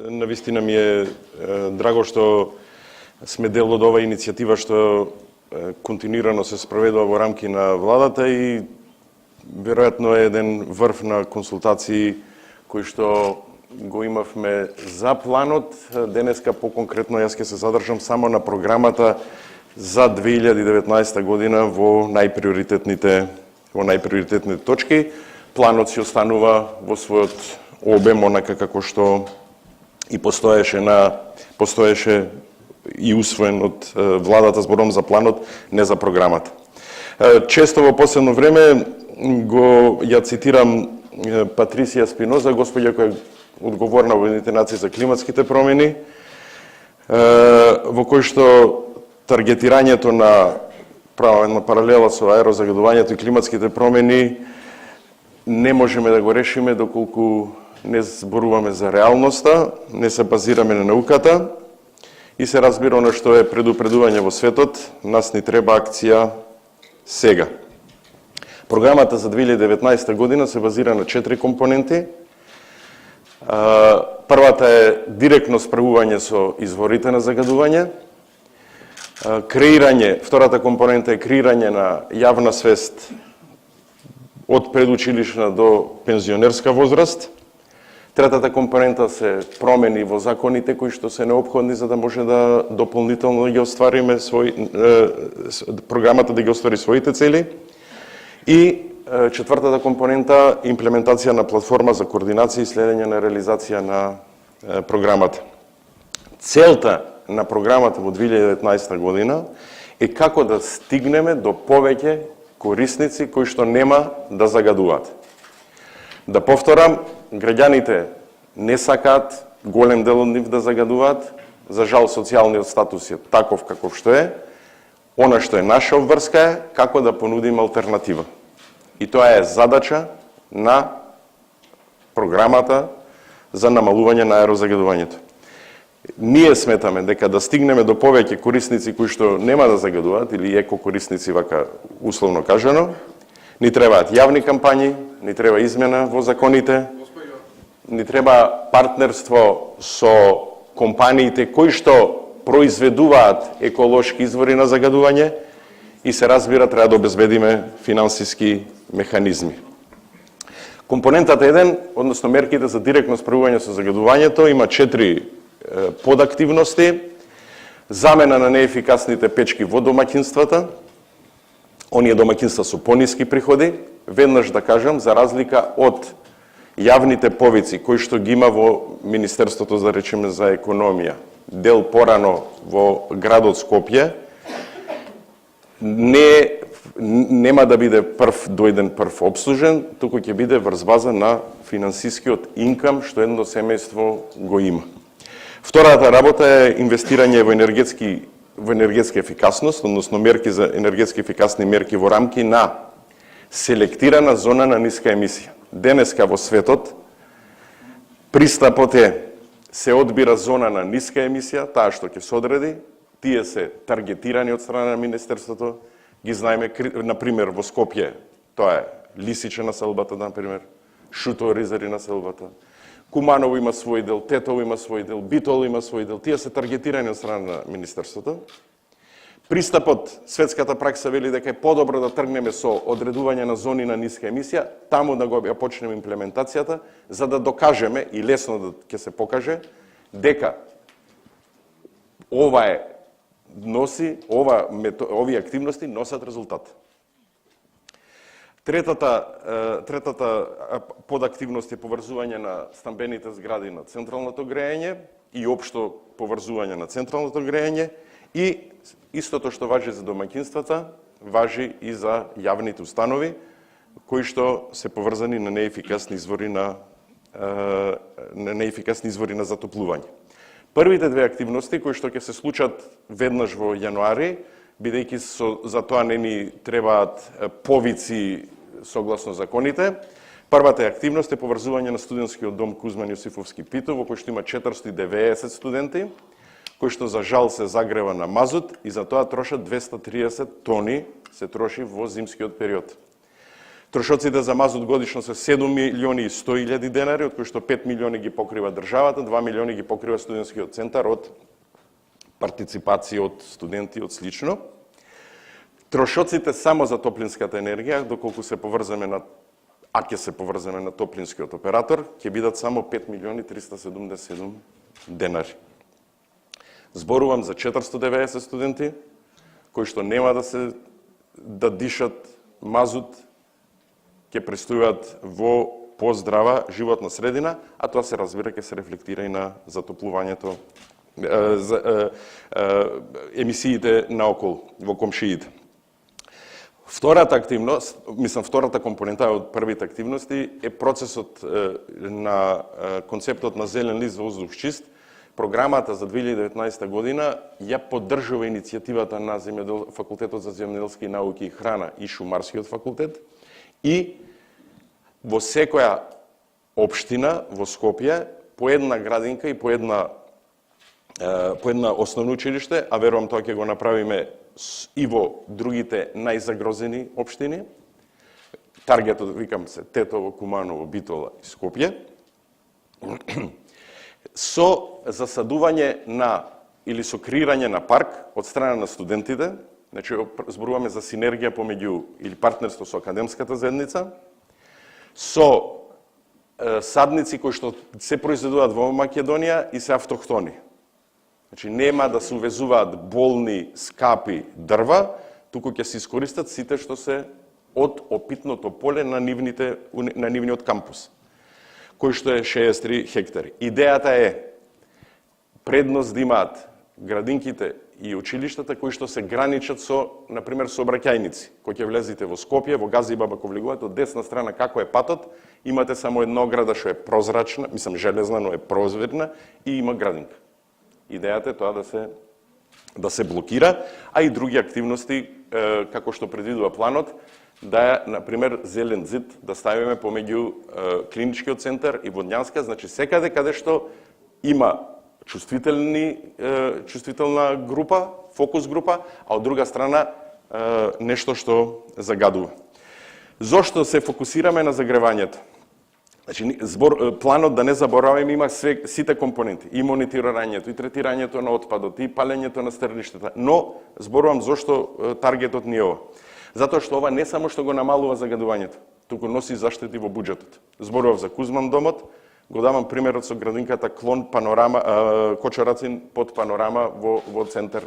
навистина ми е драго што сме дел од оваа иницијатива што континуирано се спроведува во рамки на владата и веројатно е еден врв на консултации кои што го имавме за планот. Денеска поконкретно јас ќе се задржам само на програмата за 2019 година во најприоритетните точки. Планот си останува во својот обем онака како што и постоеше и усвоен од владата, зборувам за планот, не за програмата. Често во последно време ја цитирам Патрисија Спиноза, госпоѓа која е одговорна во Обединетите нации за климатските промени, во кој што таргетирањето на една паралела со аерозагадувањето и климатските промени не можеме да го решиме доколку не зборуваме за реалноста, не се базираме на науката и се разбира оно што е предупредување во светот, нас ни треба акција сега. Програмата за 2019 година се базира на 4 компоненти. Првата е директно справување со изворите на загадување. Втората компонента е креирање на јавна свест од предучилишна до пензионерска возраст. Третата компонента се промени во законите кои што се неопходни за да може да дополнително ги оствариме програмата да ги оствари своите цели. И четвртата компонента имплементација на платформа за координација и следење на реализација на програмата. Целта на програмата во 2019 година е како да стигнеме до повеќе корисници кои што нема да загадуваат. Да повторам, граѓаните не сакаат голем дел од нив да загадуваат. За жал, социјалниот статус е таков каков што е. Она што е наша обврска е како да понудиме алтернатива. И тоа е задача на програмата за намалување на аерозагадувањето. Ние сметаме дека да стигнеме до повеќе корисници кои што нема да загадуваат или екокорисници, вака условно кажано, ни требаат јавни кампањи, ни треба измена во законите, ни треба партнерство со компаниите кои што произведуваат еколошки извори на загадување и се разбира треба да обезбедиме финансиски механизми. Компонентата 1, односно мерките за директно справување со загадувањето, има 4 подактивности. Замена на неефикасните печки во домаќинствата. Оние домаќинства со пониски приходи, веднаш да кажам, за разлика од јавните повици кои што ги има во Министерството за речеме за економија, дел порано во градот Скопје, нема да биде прв обслужен, туку ќе биде врз база на финансискиот инкам што едно семејство го има. Втората работа е инвестирање во енергетска ефикасност, односно мерки за енергетски ефикасни мерки во рамки на селектирана зона на ниска емисија. Денеска во светот пристапот е се одбира зона на ниска емисија, таа што ќе се одреди, тие се таргетирани од страна на Министерството, ги знаеме, например, во Скопје, тоа е Лисиче населбата, например, Шуто-Оризари населбата, Куманово има свој дел, Тетово има свој дел, Битол има свој дел, тие се таргетирани од страна на Министерството. Пристапот, светската пракса вели дека е подобро да тргнеме со одредување на зони на ниска емисија, таму да го почнеме имплементацијата, за да докажеме, и лесно да ќе се покаже, дека овие активности носат резултат. Третата подактивност е поврзување на стамбените згради на централното грејење и општо поврзување на централното грејење и истото што важи за домаќинствата, важи и за јавните установи кои што се поврзани на неефикасни извори на затоплување. Првите две активности кои што ќе се случат веднаш во јануари, бидејќи за тоа не ни требаат повици согласно законите. Првата активност е поврзување на студентскиот дом Кузман Јосифовски Питов, во кој што има 490 студенти, кој што за жал се загрева на мазут и за тоа трошат 230 тони се троши во зимскиот период. Трошоците за мазут годишно се 7 милиони и 100 илјади денари, од кои што 5 милиони ги покрива државата, 2 милиони ги покрива студентскиот центар од партиципација од студенти, од слично. Трошоците само за топлинската енергија, доколку се поврзаме на ќе се поврзаме на топлинскиот оператор, ќе бидат само 5 милиони 377 денари. Зборувам за 490 студенти кои што нема да дишат мазут, ќе престојат во поздрава животна средина, а тоа се разбира ќе се рефлектира и на затоплувањето, емисиите наоколу во комшиите. Втората компонента од првите активности е процесот на концептот на зелен лист за воздух чист. Програмата за 2019 година ја поддржува иницијативата на Факултетот за земјоделски науки и храна и Шумарскиот факултет и во секоја општина во Скопје по една градинка и по една основно училиште, а верувам тоа ќе го направиме и во другите најзагрозени општини. Таргетот, викам се, Тетово, Куманово, Битола и Скопје. Со засадување или со креирање на парк од страна на студентите, значи зборуваме за синергија помеѓу или партнерство со академската заедница, со садници кои што се произведуваат во Македонија и се автохтони. Значи нема да се увезуваат болни, скапи дрва, туку ќе се искористат сите што се од опитното поле на нивниот кампус, кој што е 63 хектари. Идејата е предност да имаат градинките и училиштата кои што се граничат со, например, сообраќајници. Кој ќе влезете во Скопје, во Газибаба, кога влегувате од десна страна како е патот, имате само една ограда што е прозрачна, железна, но е прозрачна и има градинка. Идејата е тоа да се блокира, а и други активности, како што предвидува планот, да, например, зелен зид да ставиме помеѓу клиничкиот центар и водњанска, значи секаде каде што има чувствителна група, фокус група, а од друга страна нешто што загадува. Зошто се фокусираме на загревањето? Значи, планот, да не забораваме, има сите компоненти, и мониторањето, и третирањето на отпадот, и палењето на стрелиштата, но зборувам зошто таргетот ни е ова. Затоа што ова не само што го намалува загадувањето, туку носи заштити во буџетот. Зборував за Кузман домот, го давам примерот со градинката Клон Панорама, Кочорацин под Панорама во центар.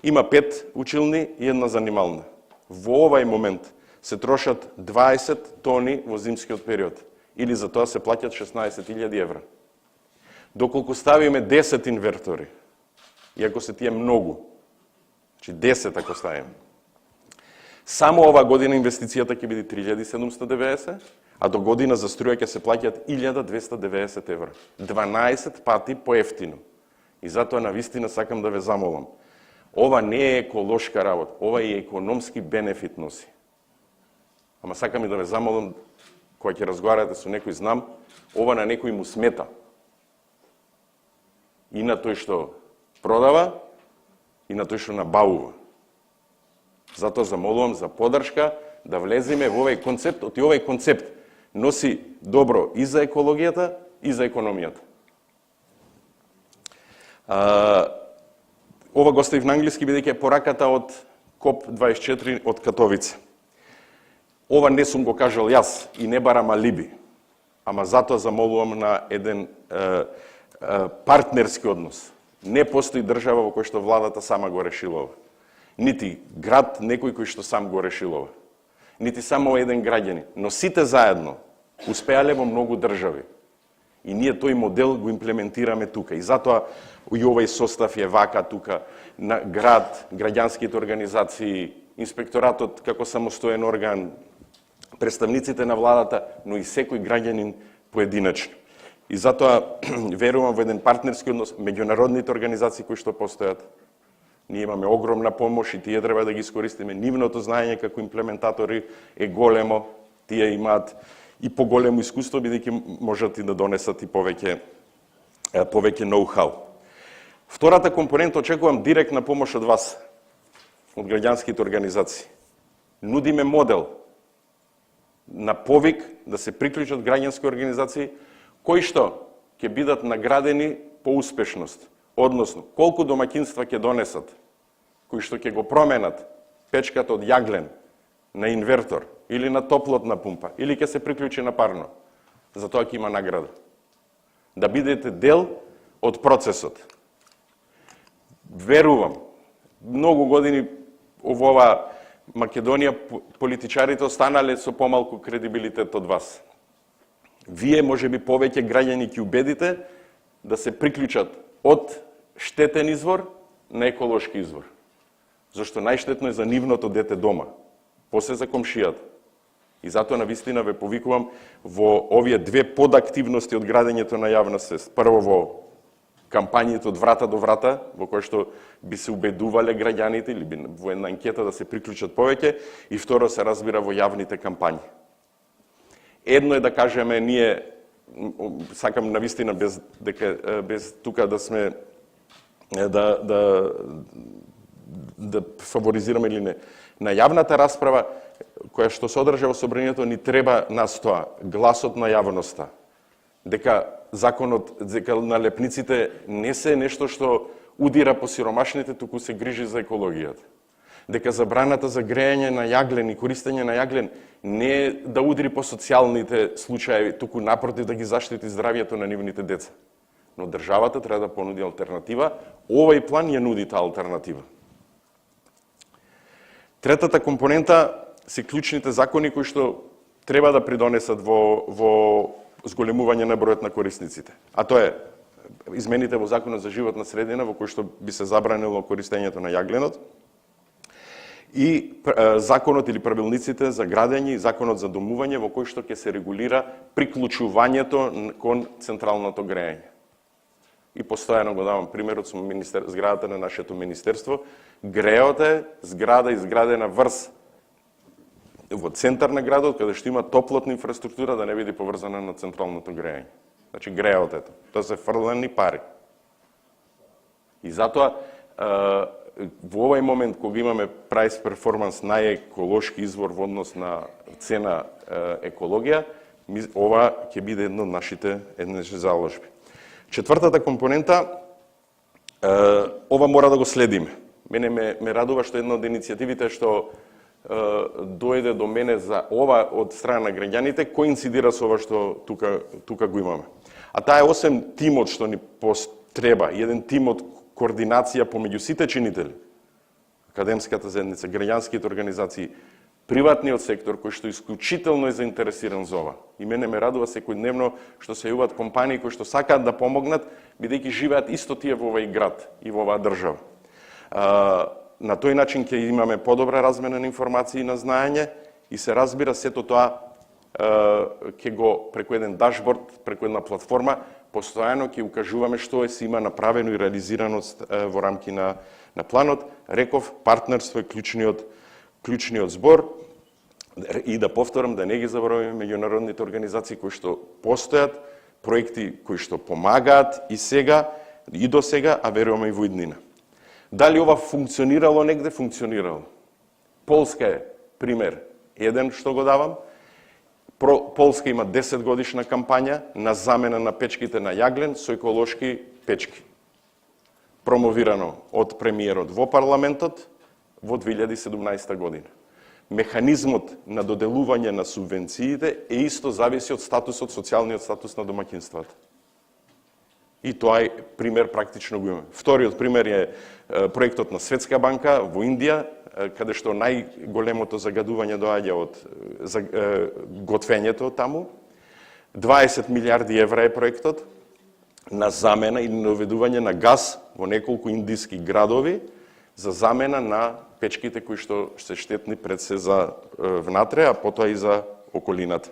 Има 5 училни и една занимална. Во овај момент се трошат 20 тони во зимскиот период, или за тоа се плаќат 16.000 евра. Доколку ставиме 10 инвертори, иако се тие многу, значи 10 ако ставиме, само ова година инвестицијата ќе биде 3.790, а до година за струја ќе се плаќат 1.290 евра. 12 пати поевтино. И затоа навистина сакам да ве замолам. Ова не е еколошка работа, ова е економски бенефит носи. Ама сакам и да ве замолам, кога ќе разговарате со некој, знам, ова на некој му смета. И на тој што продава, и на тој што набавува. Затоа замолувам за поддршка да влеземе во овој концепт, и овој концепт носи добро и за екологијата, и за економијата. Ова го ставив на англиски, бидејќи е пораката од КОП24 од Катовице. Ова не сум го кажал јас и не барам алиби, ама затоа замолувам на еден партнерски однос. Не постои држава во која што владата сама го решила ова. Нити град, некој кој што сам го решил ова. Нити само еден граѓанин, но сите заедно успеале во многу држави. И ние тој модел го имплементираме тука. И затоа и овој состав е вака тука, на град, граѓанските организации, инспекторатот како самостоен орган, представниците на владата, но и секој граѓанин поединачно. И затоа верувам во еден партнерски однос, меѓународните организации кои што постојат. Ние имаме огромна помош и тие треба да ги искористиме. Нивното знаење како имплементатори е големо. Тие имаат и поголемо искуство, бидејќи можат и да донесат и повеќе ноу-хау. Втората компонента, очекувам директна помош од вас, од граѓанските организации. Нудиме модел на повик да се приклучат граѓански организации кои што ќе бидат наградени по успешност. Односно, колку домаќинства ќе донесат, кои што ќе го променат печката од јаглен на инвертор или на топлотна пумпа, или ќе се приклучи на парно. За тоа ќе има награда. Да бидете дел од процесот. Верувам, многу години во ова Македонија политичарите останале со помалку кредибилитет од вас. Вие можеби повеќе граѓани ќе убедите да се приклучат од штетен извор на еколошки извор. Зашто најштетно е за нивното дете дома, после за комшијата. И затоа навистина ве повикувам во овие две подактивности од градењето на јавна свест. Прво во кампањите од врата до врата, во кој што би се убедувале граѓаните или во една анкета да се приклучат повеќе, и второ се разбира во јавните кампањи. Едно е да кажеме ние, сакам навистина без тука да сме да фаворизираме или не. На јавната расправа која што се одржа во собранието ни треба нас тоа, гласот на јавноста. Дека законот, дека налепниците не се нешто што удира по сиромашните, туку се грижи за екологијата. Дека забраната за грејање на јаглен и користење на јаглен не е да удри по социјалните случаи, туку напротив да ги заштити здравјето на нивните деца. Но државата треба да понуди алтернатива, овој план ја нуди таа алтернатива. Третата компонента се клучните закони кои што треба да придонесат во зголемување на бројот на корисниците. А тоа е измените во Законот за животна средина во кој што би се забранило користењето на јагленот, и законот или правилниците за градење и законот за домување во кој што ќе се регулира приклучувањето кон централното грејање. И постојано го давам примерот со зградата на нашето министерство. Греот е зграда изградена врз во центар на градот, каде што има топлотна инфраструктура да не биде поврзана на централното грејање. Значи греот е тоа се фрлени пари. И затоа во овој момент кога имаме price performance најеколошки извор во однос на цена екологија, ова ќе биде едно од нашите заложби. Четвртата компонента, ова мора да го следиме. Мене ме радува што една од иницијативите што дојде до мене за ова од страна на граѓаните, коинцидира со ова што тука го имаме. А таа е освен тимот што ни треба, еден тим од координација помеѓу сите чинители, академската заедница, граѓанските организации, приватниот сектор кој што исклучително е заинтересиран за ова. И мене ме радува секојдневно што се јавуваат компании кои што сакаат да помогнат, бидејќи живеат исто тие во овој град и во оваа држава. На тој начин ќе имаме подобра размена на информации и на знаење и се разбира сето тоа ќе го преку еден дашборд, преку една платформа, постојано ќе укажуваме што се има направено и реализирано во рамки на планот. Реков, партнерство е клучниот збор, и да повторам да не ги забораваме меѓународните организации кои што постојат, проекти кои што помагаат и сега и до сега, а веруваме и во иднина. Дали ова функционирало негде? Функционирало. Полска е пример еден што го давам. Полска има 10 годишна кампања на замена на печките на јаглен со еколошки печки. Промовирано од премиерот во парламентот во 2017 година. Механизмот на доделување на субвенциите е исто зависи од статусот, социјалниот статус на домаќинствата. И тоа е пример практично го имаме. Вториот пример е проектот на Светска банка во Индија, каде што најголемото загадување доаѓа од готвењето таму. 20 милиарди евра е проектот на замена или наведување на газ во неколку индиски градови за замена на печките кои што се штетни пред се за внатре, а потоа и за околината.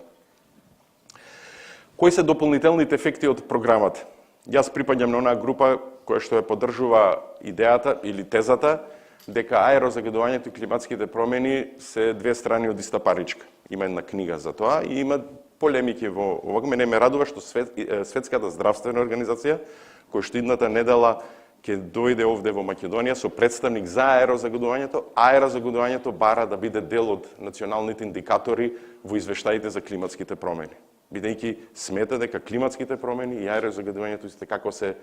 Кои се дополнителните ефекти од програмата? Јас припаѓам на онаа група која што ја поддржува идејата или тезата дека аерозагадувањето и климатските промени се две страни од иста паричка. Има една книга за тоа и има полемики во ова. Мене ме радува што Светската здравствена организација, која што идната недела ќе дојде овде во Македонија со представник за аерозагадувањето. Аерозагадувањето бара да биде дел од националните индикатори во извештаите за климатските промени. Бидејќи смета дека климатските промени и аерозагадувањето исто како се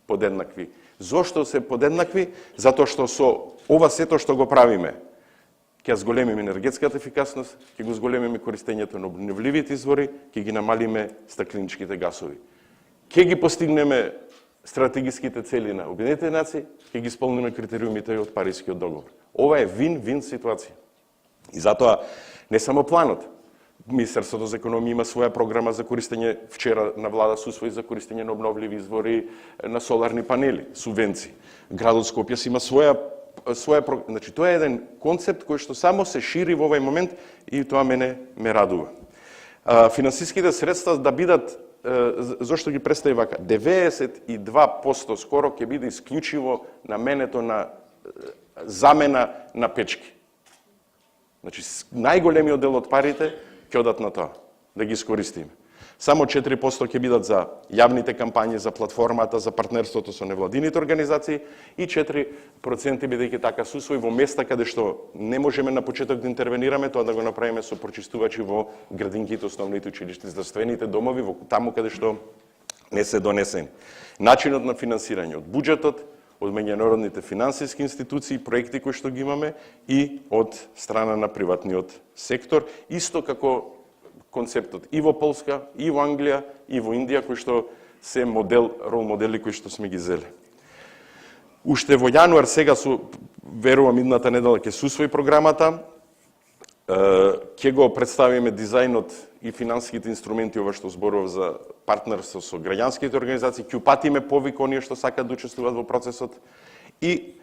подеднакви. Зошто се подеднакви? Затоа што со ова сето што го правиме, ќе зголемиме енергетската ефикасност, ќе го зголемиме користењето на обновливите извори, ќе ги намалиме стакленичките гасови. Ќе ги постигнеме стратегиските цели на Обединетите нации, ќе ги исполниме критериумите од Парискиот договор. Ова е вин-вин ситуација. И затоа не само планот, Министерството за економија има своја програма за користење, вчера на влада се усвои за користење на обновливи извори, на соларни панели, субвенции. Градот Скопје има своја значи тоа е еден концепт кој што само се шири во овој момент и тоа ме радува. Финансиските средства да бидат, зошто ги представи вака? 92% скоро ќе биде исклучиво наменето на замена на печки. Значи најголемиот дел од парите ќе одат на тоа, да ги искористиме. Само 4% ќе бидат за јавните кампањи, за платформата, за партнерството со невладините организации и 4% бидејќи така се усвои во места каде што не можеме на почеток да интервенираме, тоа да го направиме со прочистувачи во градинките, основните училишта, здравствените домови, во таму каде што не се донесени. Начинот на финансирање од буџетот, од меѓународните финансиски институции, проекти кои што ги имаме и од страна на приватниот сектор, исто како концептот и во Полска, и во Англија, и во Индија, кои што се рол модели кои што сме ги зели. Уште во јануар сега, верувам идната недела ќе се усвои програмата, ќе го представиме дизајнот и финансиските инструменти, ова што зборував за партнерство со граѓанските организации, ќе упатиме повик оние што сакаат да учествуваат во процесот и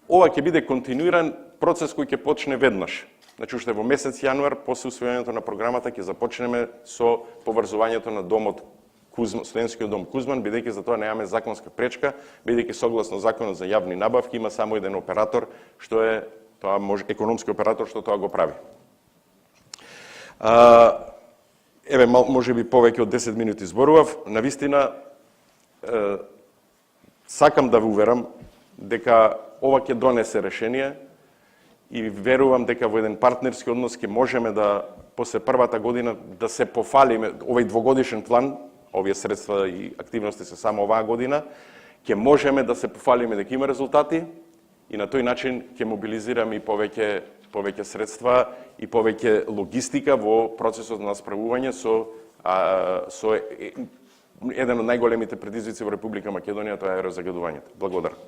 ова ќе биде континуиран процес кој ќе почне веднаш. Значи, уште во месец јануар, после усвојањето на програмата, ќе започнеме со поврзувањето на домот Кузман, студентскиот дом Кузман, бидејќи за тоа немаме законска пречка, бидејќи согласно законот за јавни набавки има само еден оператор, што е тоа економски оператор што тоа го прави. Еве, можеби повеќе од 10 минути зборував. Навистина, сакам да ве уверам дека ова ќе донесе решение и верувам дека во еден партнерски однос ќе можеме да, после првата година, да се пофалиме, овој двогодишен план, овие средства и активности се само оваа година, ќе можеме да се пофалиме дека има резултати и на тој начин ќе мобилизираме и повеќе средства и повеќе логистика во процесот на справување со еден од најголемите предизвици во Република Македонија, тоа е аерозагадувањето. Благодарам.